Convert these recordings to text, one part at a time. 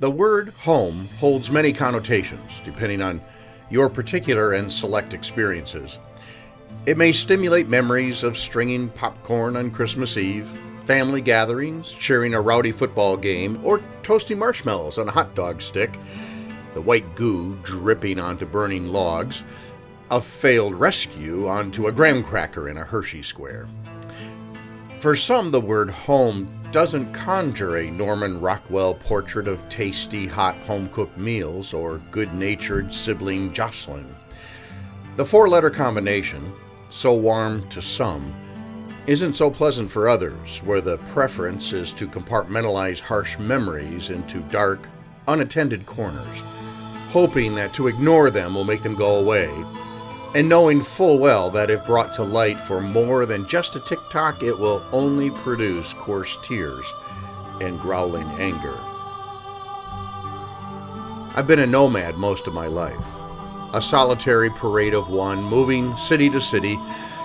The word home holds many connotations, depending on your particular and select experiences. It may stimulate memories of stringing popcorn on Christmas Eve, family gatherings, cheering a rowdy football game, or toasting marshmallows on a hot dog stick, the white goo dripping onto burning logs, a failed rescue onto a graham cracker in a Hershey square. For some, the word home doesn't conjure a Norman Rockwell portrait of tasty, hot, home-cooked meals or good-natured sibling jostling. The four-letter combination, so warm to some, isn't so pleasant for others, where the preference is to compartmentalize harsh memories into dark, unattended corners, hoping that to ignore them will make them go away, and knowing full well that if brought to light for more than just a tick-tock, it will only produce coarse tears and growling anger. I've been a nomad most of my life, a solitary parade of one, moving city to city,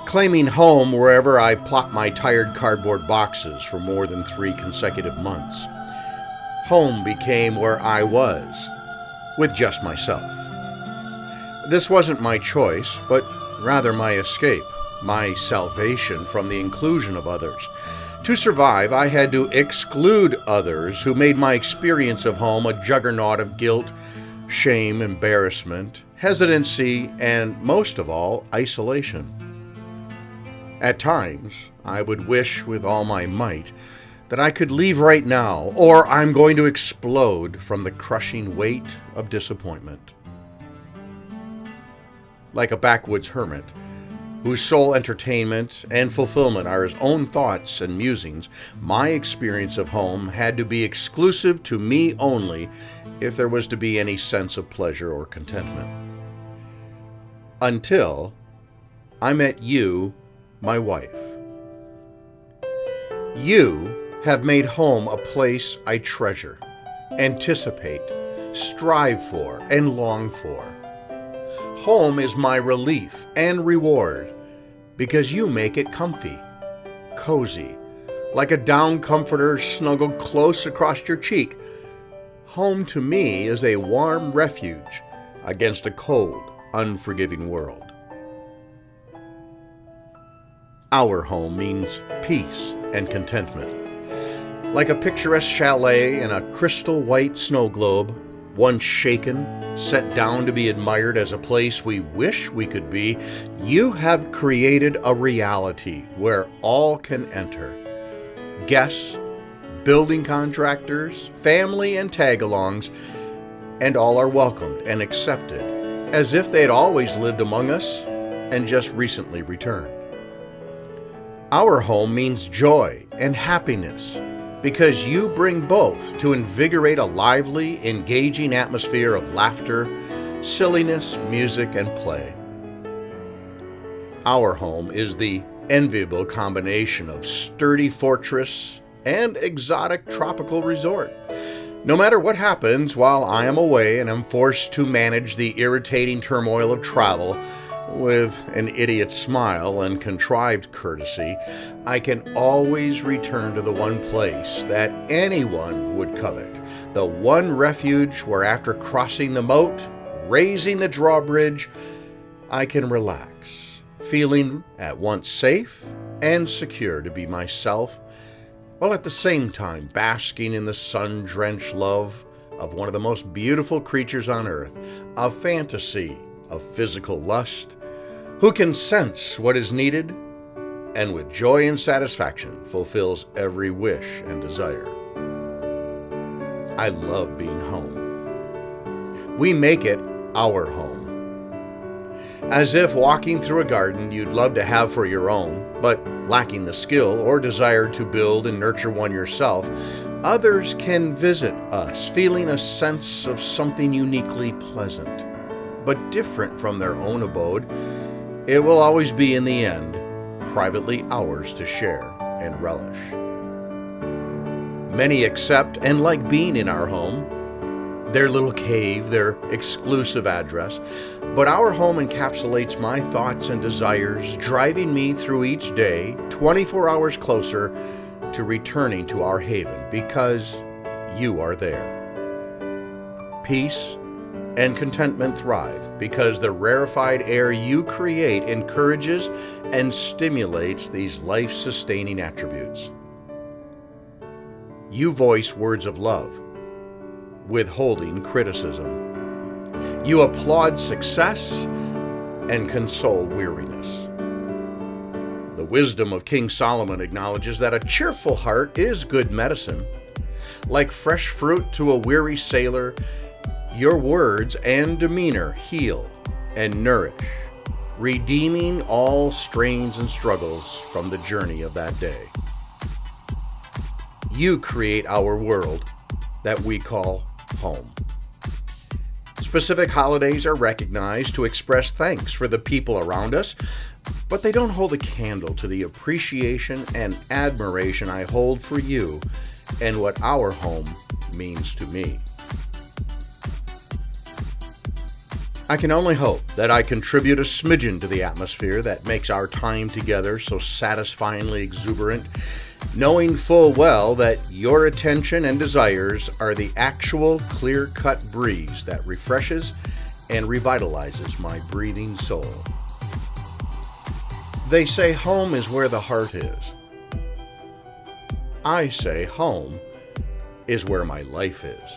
claiming home wherever I plopped my tired cardboard boxes for more than 3 consecutive months. Home became where I was, with just myself. This wasn't my choice, but rather my escape, my salvation from the inclusion of others. To survive, I had to exclude others who made my experience of home a juggernaut of guilt, shame, embarrassment, hesitancy, and, most of all, isolation. At times, I would wish with all my might that I could leave right now, or I'm going to explode from the crushing weight of disappointment. Like a backwoods hermit, whose sole entertainment and fulfillment are his own thoughts and musings, my experience of home had to be exclusive to me only if there was to be any sense of pleasure or contentment. Until I met you, my wife. You have made home a place I treasure, anticipate, strive for, and long for. Home is my relief and reward because you make it comfy, cozy, like a down comforter snuggled close across your cheek. Home to me is a warm refuge against a cold, unforgiving world. Our home means peace and contentment. Like a picturesque chalet in a crystal white snow globe, once shaken, set down to be admired as a place we wish we could be, you have created a reality where all can enter. Guests, building contractors, family, and tag-alongs, and all are welcomed and accepted as if they'd always lived among us and just recently returned. Our home means joy and happiness, because you bring both to invigorate a lively, engaging atmosphere of laughter, silliness, music, and play. Our home is the enviable combination of sturdy fortress and exotic tropical resort. No matter what happens while I am away and am forced to manage the irritating turmoil of travel, with an idiot smile and contrived courtesy, I can always return to the one place that anyone would covet, the one refuge where after crossing the moat, raising the drawbridge, I can relax, feeling at once safe and secure to be myself, while at the same time basking in the sun-drenched love of one of the most beautiful creatures on earth, a fantasy of physical lust, who can sense what is needed and with joy and satisfaction fulfills every wish and desire. I love being home. We make it our home. As if walking through a garden you'd love to have for your own, but lacking the skill or desire to build and nurture one yourself, others can visit us feeling a sense of something uniquely pleasant, but different from their own abode. It will always be, in the end, privately ours to share and relish. Many accept and like being in our home, their little cave, their exclusive address, but our home encapsulates my thoughts and desires, driving me through each day 24 hours closer to returning to our haven because you are there. peace and contentment thrive because the rarefied air you create encourages and stimulates these life-sustaining attributes. You voice words of love, withholding criticism. You applaud success and console weariness. The wisdom of King Solomon acknowledges that a cheerful heart is good medicine. Like fresh fruit to a weary sailor, your words and demeanor heal and nourish, redeeming all strains and struggles from the journey of that day. You create our world that we call home. Specific holidays are recognized to express thanks for the people around us, but they don't hold a candle to the appreciation and admiration I hold for you and what our home means to me. I can only hope that I contribute a smidgen to the atmosphere that makes our time together so satisfyingly exuberant, knowing full well that your attention and desires are the actual clear-cut breeze that refreshes and revitalizes my breathing soul. They say home is where the heart is. I say home is where my life is.